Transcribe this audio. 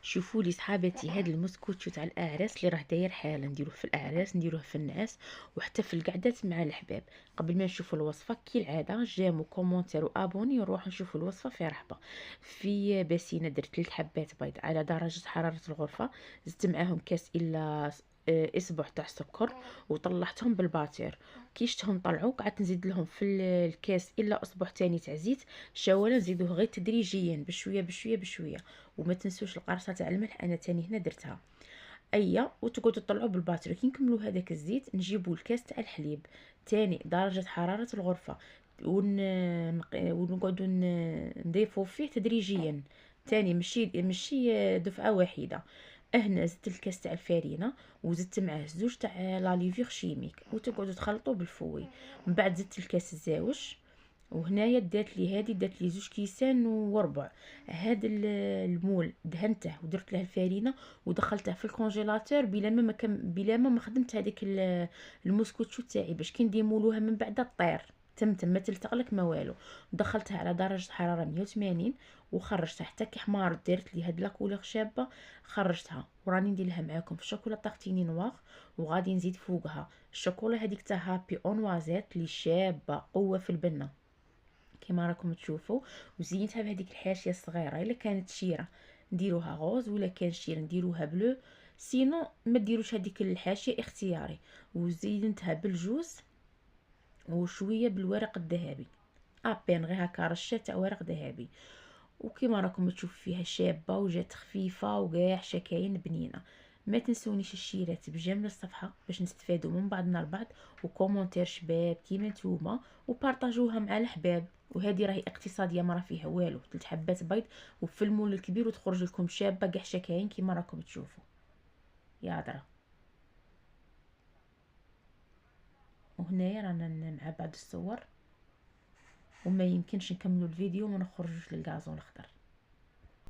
شوفوا لي صحاباتي، هذا المسكوتشو تاع الاعراس اللي راه داير حالا نديروه في الاعراس، نديروه في النعاس، وحتى في القعدات مع الحباب. قبل ما نشوفوا الوصفه كالعاده جيمو كومونتير وابوني ونروح نشوفوا الوصفه في رحبه. في باسينه درت 3 حبات بيض على درجه حراره الغرفه، زدت معاهم كاس الا اسبوع تاع سكر، وطلعتهم بالباتير. كي شتهم طلعوا قعدت نزيد لهم في الكاس الا اصبع تاني تاع زيت. شاوله نزيدوه غير تدريجيا بشويه بشويه بشويه. وما تنسوش القرصه تاع الملح، انا تاني هنا درتها. ايا وتقعدوا تطلعوا بالباتري. كي نكملوا هذاك الزيت نجيبوا الكاس تاع الحليب، تاني درجه حراره الغرفه، ونقعدوا نضيفوا فيه تدريجيا. تاني ماشي دفعه واحده. هنا زدت الكاس تاع الفارينه، وزدت معاه زوج تاع لاليفيغ شيميك، وتقعدوا تخلطوا بالفوي. من بعد زدت الكاس الزاوج، وهنايا دات لي 2 كيسان وربع. هاد المول دهنته ودرت له الفارينه، ودخلته في الكونجيلاتور بلا ما خدمت هذيك المسكوتشو تاعي، باش كي نديمولوها من بعد طير. تم ما تلتقلك ما والو. دخلتها على درجه حراره 180، وخرجتها حتى كي حمارت دارت لي هاد لاكولور شابه. خرجتها وراني ندير لها معاكم في شوكولا طاغتيني نواغ. وغادي نزيد فوقها الشوكولا هذيك تاع هابي اونوازيت اللي شابه قوه في البنه كما راكم تشوفوا. وزينتها بهذيك الحاشيه الصغيره، الا كانت شيره نديروها غوز، ولا كان شير نديروها بلو. سينو ما ديروش هذيك الحاشيه، اختياري. وزينتها بالجوز وشويه بالورق الذهبي، ابين غير هكا رشه تاع ورق ذهبي. وكما راكم تشوفوا فيها شابه وجات خفيفه وكاع شكاين بنينه. ما تنسونيش الشيرات بجمل الصفحه باش نستفادوا من بعضنا البعض، وكومونتير شباب كيما نتوما، وبارطاجوها مع الحباب. وهذه راهي اقتصاديه، ما راه فيها والو، 3 حبات بيض وفي المول الكبير وتخرج لكم شابه كاع شكاين كيما راكم تشوفوا. يا درا. وهنايا رانا مع بعض الصور، وما يمكنش نكملوا الفيديو وما نخرجوش للغازون الاخضر.